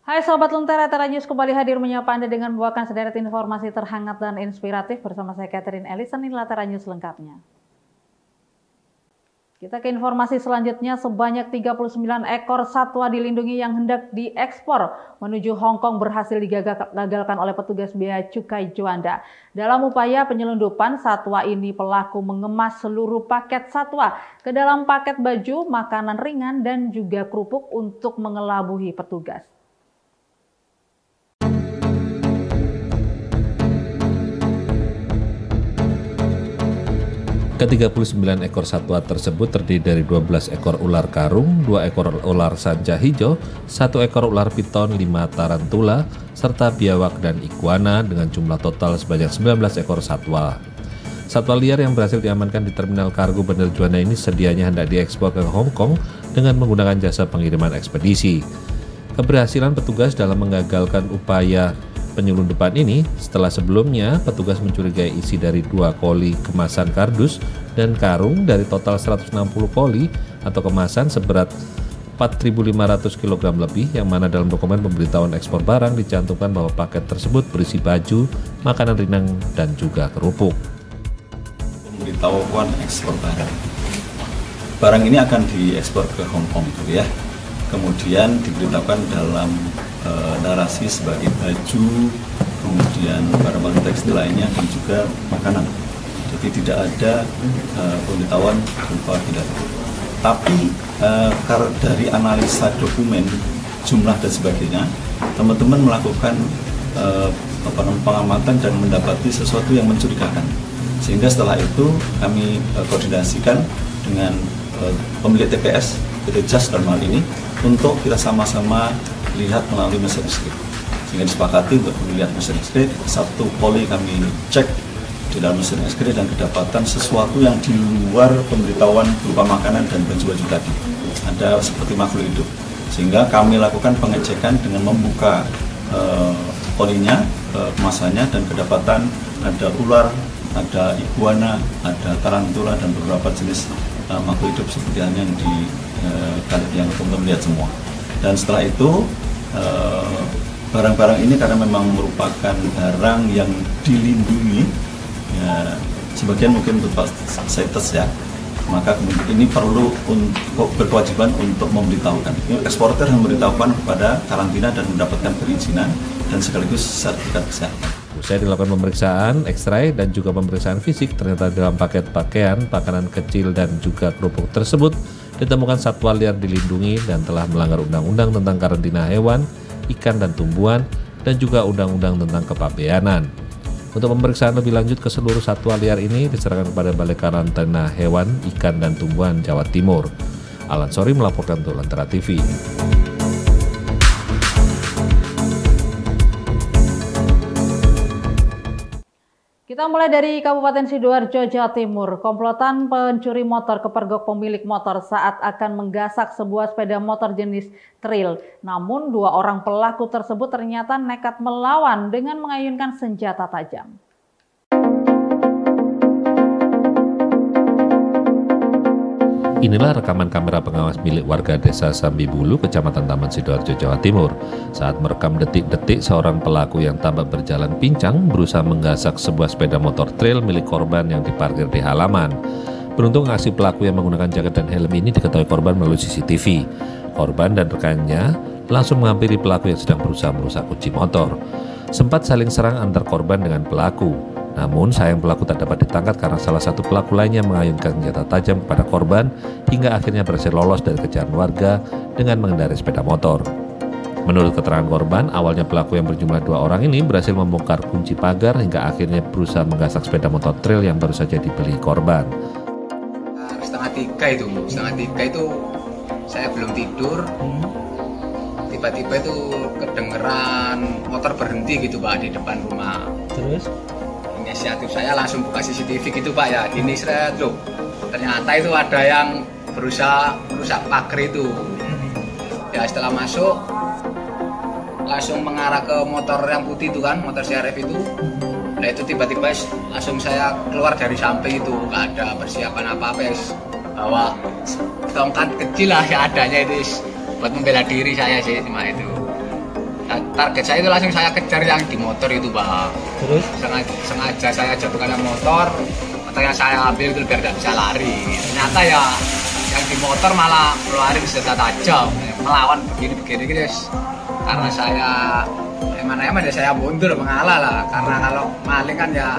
Hai Sobat Lentera, Lentera News kembali hadir menyapa Anda dengan membawakan sederet informasi terhangat dan inspiratif bersama saya Catherine Ellison. Ini Lentera News lengkapnya. Kita ke informasi selanjutnya, sebanyak 39 ekor satwa dilindungi yang hendak diekspor menuju Hong Kong berhasil digagalkan oleh petugas Bea Cukai Juanda. Dalam upaya penyelundupan satwa ini, pelaku mengemas seluruh paket satwa ke dalam paket baju, makanan ringan, dan juga kerupuk untuk mengelabuhi petugas. Ke-39 ekor satwa tersebut terdiri dari 12 ekor ular karung, 2 ekor ular sanca hijau, 1 ekor ular piton, 5 tarantula, serta biawak dan iguana dengan jumlah total sebanyak 19 ekor satwa. Satwa liar yang berhasil diamankan di terminal kargo Bandar Juanda ini sedianya hendak diekspor ke Hong Kong dengan menggunakan jasa pengiriman ekspedisi. Keberhasilan petugas dalam menggagalkan upaya penyelundupan ini setelah sebelumnya petugas mencurigai isi dari 2 koli kemasan kardus dan karung dari total 160 koli atau kemasan seberat 4.500 kg lebih, yang mana dalam dokumen pemberitahuan ekspor barang dicantumkan bahwa paket tersebut berisi baju, makanan ringan, dan juga kerupuk. Pemberitahuan ekspor barang. Barang ini akan diekspor ke Hong Kong ya. Kemudian diberitahukan dalam narasi sebagai baju, kemudian barang-barang tekstil lainnya, dan juga makanan. Jadi tidak ada pemberitahuan berupa pidato. Tapi dari analisa dokumen, jumlah dan sebagainya, teman-teman melakukan pengamatan dan mendapati sesuatu yang mencurigakan. Sehingga setelah itu kami koordinasikan dengan pemilik TPS, PT JAS dalam hal ini, untuk kita sama-sama lihat melalui mesin script. Sehingga disepakati untuk melihat mesin script, 1 koli kami cek di dalam mesin script dan kedapatan sesuatu yang di luar pemberitahuan berupa makanan dan baju-baju tadi. Ada seperti makhluk hidup. Sehingga kami lakukan pengecekan dengan membuka kolinya, kemasannya, dan kedapatan ada ular, ada iguana, ada tarantula, dan beberapa jenis makhluk hidup seperti yang teman-teman lihat semua. Dan setelah itu barang-barang ini karena memang merupakan barang yang dilindungi ya, sebagian mungkin untuk CITES ya, maka ini perlu untuk berkewajiban untuk memberitahukan. Eksportir yang memberitahukan kepada karantina dan mendapatkan perizinan dan sekaligus sertifikat kesehatan. Usai dilakukan pemeriksaan X-ray dan juga pemeriksaan fisik, ternyata dalam paket pakaian, makanan kecil, dan juga kerupuk tersebut ditemukan satwa liar dilindungi dan telah melanggar undang-undang tentang karantina hewan, ikan, dan tumbuhan, dan juga undang-undang tentang kepabeanan. Untuk pemeriksaan lebih lanjut ke seluruh satwa liar ini diserahkan kepada Balai Karantina Hewan, Ikan, dan Tumbuhan Jawa Timur. Alan Sori melaporkan untuk Lentera TV. Kita mulai dari Kabupaten Sidoarjo, Jawa Timur. Komplotan pencuri motor kepergok pemilik motor saat akan menggasak sebuah sepeda motor jenis trail. Namun 2 orang pelaku tersebut ternyata nekat melawan dengan mengayunkan senjata tajam. Inilah rekaman kamera pengawas milik warga desa Sambibulu, Kecamatan Taman Sidoarjo, Jawa Timur, saat merekam detik-detik seorang pelaku yang tampak berjalan pincang berusaha menggasak sebuah sepeda motor trail milik korban yang diparkir di halaman. Beruntung aksi pelaku yang menggunakan jaket dan helm ini diketahui korban melalui CCTV. Korban dan rekannya langsung menghampiri pelaku yang sedang berusaha merusak kunci motor. Sempat saling serang antar korban dengan pelaku. Namun sayang pelaku tak dapat ditangkap karena salah satu pelaku lainnya mengayunkan senjata tajam kepada korban hingga akhirnya berhasil lolos dari kejaran warga dengan mengendarai sepeda motor. Menurut keterangan korban, awalnya pelaku yang berjumlah 2 orang ini berhasil membongkar kunci pagar hingga akhirnya berusaha menggasak sepeda motor trail yang baru saja dibeli korban. Setengah tiga itu saya belum tidur. Tiba-tiba itu kedengeran motor berhenti gitu Pak di depan rumah. Terus? Inisiatif saya langsung buka CCTV gitu Pak ya, ini seret loh, ternyata itu ada yang berusaha merusak pagar itu. Ya setelah masuk langsung mengarah ke motor yang putih itu kan, motor CRF itu. Nah itu tiba-tiba langsung saya keluar dari samping itu, gak ada persiapan apa-apa ya, bawa tongkat kecil lah seadanya itu buat membela diri saya sih cuma itu. target saya itu langsung saya kejar yang di motor itu Pak. Terus? Sengaja saya jatuhkan motor yang saya ambil itu biar tidak bisa lari. Ternyata ya yang di motor malah keluarin senjata tajam, melawan begini guys. Karena saya emang ya saya mundur mengalah lah. Karena kalau maling kan ya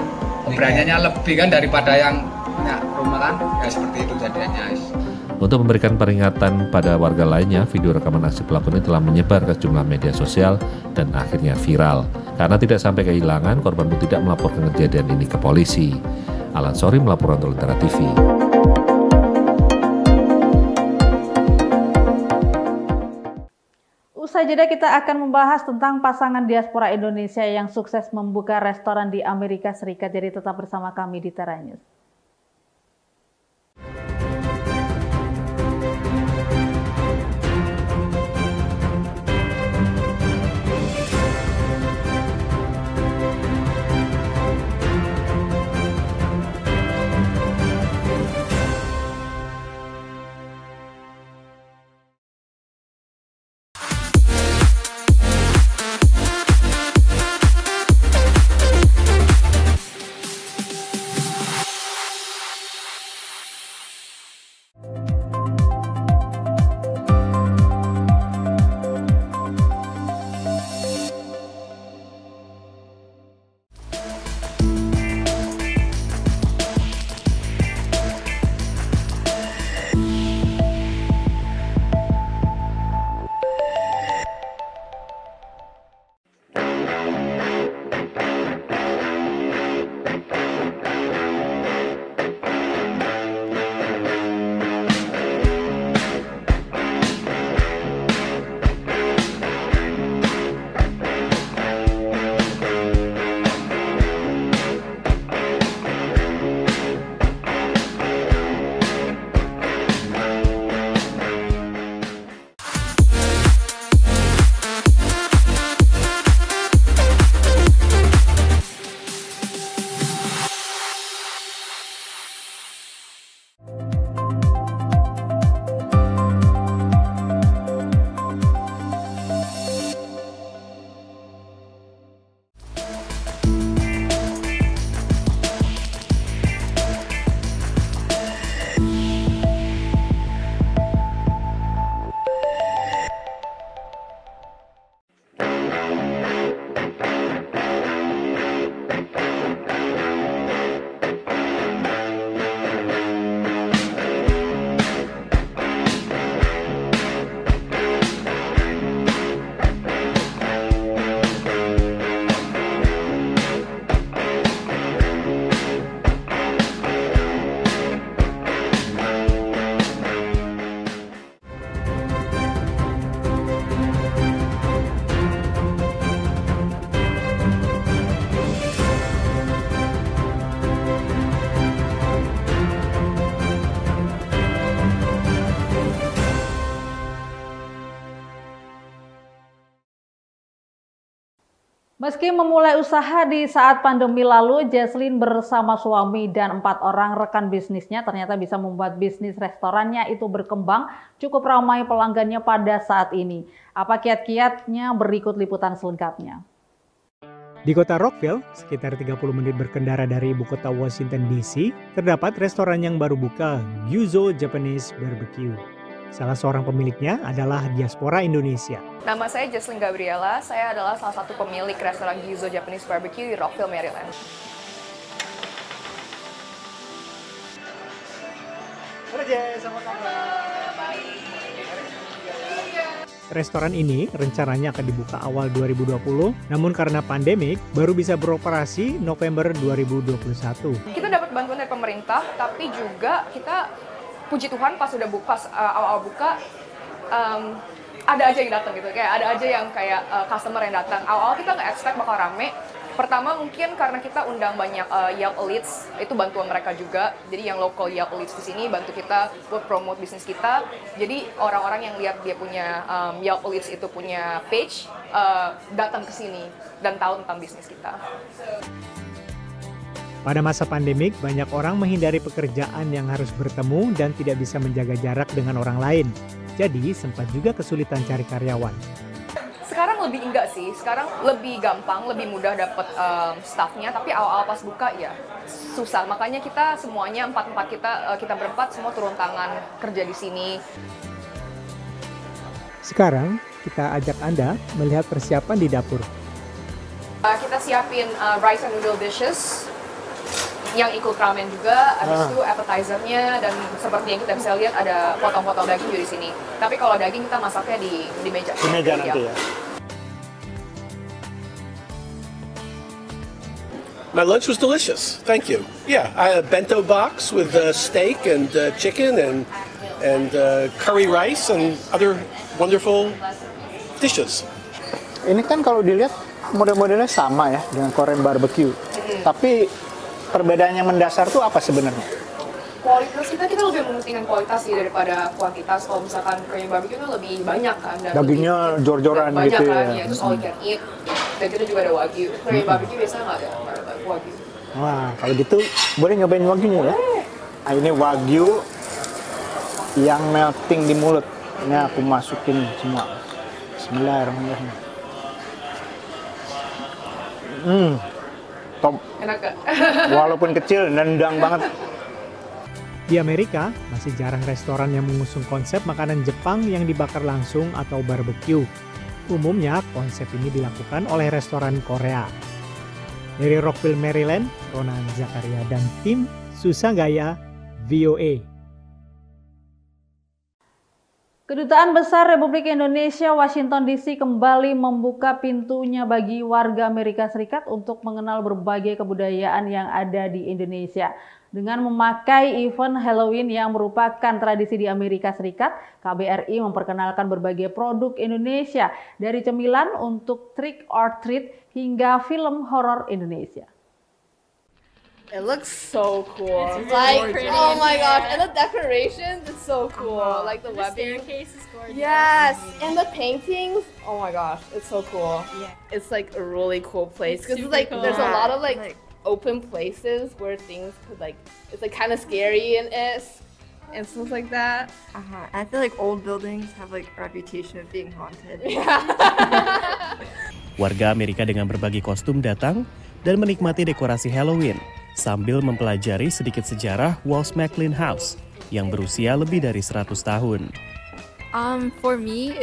beraninya lebih kan daripada yang punya rumah kan. Ya seperti itu jadinya. Untuk memberikan peringatan pada warga lainnya, video rekaman aksi pelaku ini telah menyebar ke sejumlah media sosial dan akhirnya viral. Karena tidak sampai kehilangan, korban pun tidak melaporkan kejadian ini ke polisi. Alan Sori melaporkan untuk Lentera TV. Usai jeda kita akan membahas tentang pasangan diaspora Indonesia yang sukses membuka restoran di Amerika Serikat. Jadi tetap bersama kami di Tera News. Meski memulai usaha di saat pandemi lalu, Jesslyn bersama suami dan 4 orang rekan bisnisnya ternyata bisa membuat bisnis restorannya itu berkembang, cukup ramai pelanggannya pada saat ini. Apa kiat-kiatnya? Berikut liputan selengkapnya. Di kota Rockville, sekitar 30 menit berkendara dari ibu kota Washington DC, terdapat restoran yang baru buka, Gyuzo Japanese Barbecue. Salah seorang pemiliknya adalah diaspora Indonesia. Nama saya Jesslyn Gabriela, saya adalah salah satu pemilik restoran Gyuzo Japanese Barbecue di Rockville, Maryland. Halo Jess, apa kabar? Restoran ini rencananya akan dibuka awal 2020, namun karena pandemik baru bisa beroperasi November 2021. Kita dapat bantuan dari pemerintah, tapi juga kita puji Tuhan pas awal-awal buka ada aja yang datang gitu, kayak ada aja yang kayak customer yang datang. Awal-awal kita nggak expect bakal rame. Pertama mungkin karena kita undang banyak Yelp Elites, itu bantuan mereka juga. Jadi yang local Yelp Elites di sini bantu kita buat promote bisnis kita. Jadi orang-orang yang lihat dia punya Yelp Elites itu punya page datang ke sini dan tahu tentang bisnis kita. Pada masa pandemik, banyak orang menghindari pekerjaan yang harus bertemu dan tidak bisa menjaga jarak dengan orang lain. Jadi sempat juga kesulitan cari karyawan. Sekarang lebih enggak sih, sekarang lebih gampang, lebih mudah dapet staffnya, tapi awal-awal pas buka ya susah. Makanya kita semuanya kita berempat semua turun tangan kerja di sini. Sekarang kita ajak Anda melihat persiapan di dapur. Kita siapin rice and noodle dishes yang ikut ramen juga, habis itu appetizer-nya, dan seperti yang kita bisa lihat ada potong-potong daging juga di sini. Tapi kalau daging kita masaknya di meja. Di meja nanti ya. My lunch was delicious. Thank you. Yeah, I had a bento box with steak and chicken and curry rice and other wonderful dishes. Ini kan kalau dilihat model-modelnya sama ya dengan Korean barbecue. Tapi perbedaan yang mendasar tuh apa sebenarnya? Kualitas kita lebih mementingkan kualitas sih daripada kuantitas. Kalau misalkan Korean barbecue itu lebih banyak kan. Dan dagingnya jor-joran banyak gitu kan, ya. Terus all you can eat. Dan kita juga ada wagyu. Korean barbecue biasanya nggak ada wagyu. Wah, kalau gitu boleh nyobain wagyunya ya? Nah, ini wagyu yang melting di mulut. Ini aku masukin semua. Bismillahirrahmanirrahim. Top. Enak gak? Walaupun kecil, nendang banget. Di Amerika, masih jarang restoran yang mengusung konsep makanan Jepang yang dibakar langsung atau barbecue. Umumnya, konsep ini dilakukan oleh restoran Korea. Dari Rockville, Maryland, Ronan Zakaria dan tim Susagaya, VOA. Kedutaan Besar Republik Indonesia Washington DC kembali membuka pintunya bagi warga Amerika Serikat untuk mengenal berbagai kebudayaan yang ada di Indonesia. Dengan memakai event Halloween yang merupakan tradisi di Amerika Serikat, KBRI memperkenalkan berbagai produk Indonesia dari cemilan untuk trick or treat hingga film horor Indonesia. It looks so cool. It's like, pretty. Oh my gosh, and the decorations, it's so cool. Like the webbing. Staircase is gorgeous. Yes, and the paintings. Oh my gosh, it's so cool. Yeah. It's like a really cool place because It's like super cool. there's a lot of like Like- open places where things could like it's like kind of scary and stuff like that. I feel like old buildings have like a reputation of being haunted. Warga Amerika dengan berbagai kostum datang dan menikmati dekorasi Halloween sambil mempelajari sedikit sejarah Walls McLean House yang berusia lebih dari 100 tahun. For me,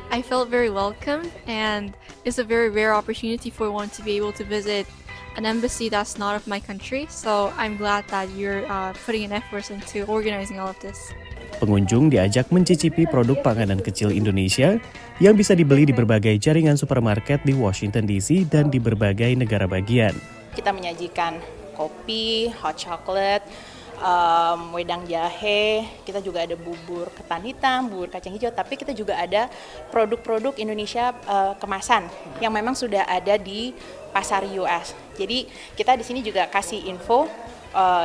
I felt very welcomed, and it's a very rare opportunity for one to be able to visit an embassy that's not of my country. So I'm glad that you're putting an effort into organizing all of this. Pengunjung diajak mencicipi produk panganan kecil Indonesia yang bisa dibeli di berbagai jaringan supermarket di Washington DC dan di berbagai negara bagian. Kita menyajikan kopi, hot chocolate, wedang jahe, kita juga ada bubur ketan hitam, bubur kacang hijau, tapi kita juga ada produk-produk Indonesia kemasan yang memang sudah ada di pasar US. Jadi kita di sini juga kasih info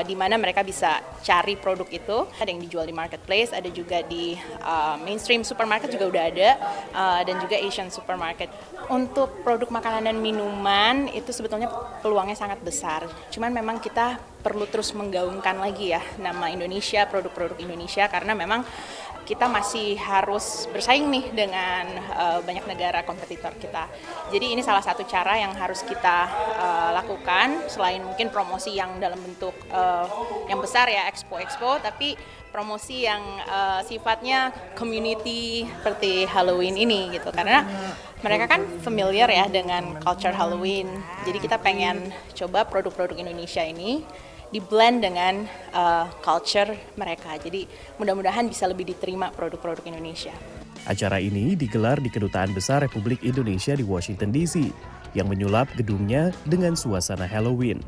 di mana mereka bisa cari produk itu. Ada yang dijual di marketplace, ada juga di mainstream supermarket juga udah ada, dan juga Asian supermarket. Untuk produk makanan dan minuman itu sebetulnya peluangnya sangat besar. Cuman memang kita perlu terus menggaungkan lagi ya nama Indonesia, produk-produk Indonesia, karena memang kita masih harus bersaing nih dengan banyak negara kompetitor kita. Jadi ini salah satu cara yang harus kita lakukan, selain mungkin promosi yang dalam bentuk yang besar ya, expo, tapi promosi yang sifatnya community seperti Halloween ini gitu. Karena mereka kan familiar ya dengan culture Halloween. Jadi kita pengen coba produk-produk Indonesia ini di-blend dengan culture mereka. Jadi mudah-mudahan bisa lebih diterima produk-produk Indonesia. Acara ini digelar di Kedutaan Besar Republik Indonesia di Washington DC yang menyulap gedungnya dengan suasana Halloween.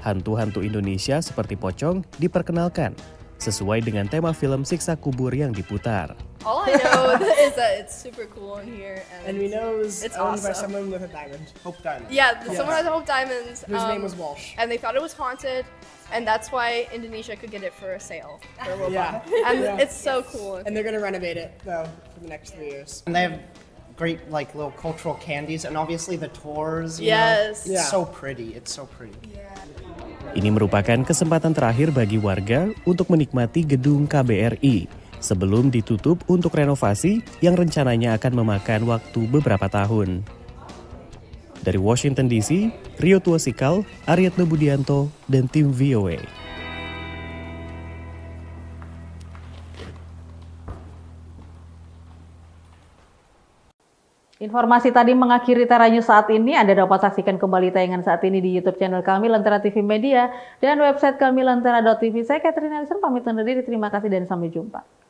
Hantu-hantu Indonesia seperti pocong diperkenalkan sesuai dengan tema film Siksa Kubur yang diputar. All I know is that it's super cool in here, And we know it was it's owned by awesome. someone with a diamond, Hope Diamond. Yeah, someone has Hope Diamonds. Whose name was Walsh. And they thought it was haunted, and that's why Indonesia could get it for a sale. For a little Yeah. while. And Yeah. it's so cool. And they're gonna renovate it though for the next 3 years. And they have great like little cultural candies, and obviously the tours. Yes. It's so pretty. It's so pretty. Ini merupakan kesempatan terakhir bagi warga untuk menikmati gedung KBRI sebelum ditutup untuk renovasi yang rencananya akan memakan waktu beberapa tahun. Dari Washington DC, Rio Tuasikal, Aryatno Budianto, dan tim VOA. Informasi tadi mengakhiri Tera News saat ini. Anda dapat saksikan kembali tayangan saat ini di YouTube channel kami Lentera TV Media dan website kami lentera.tv. Saya Katrina Alison pamit undur diri. Terima kasih dan sampai jumpa.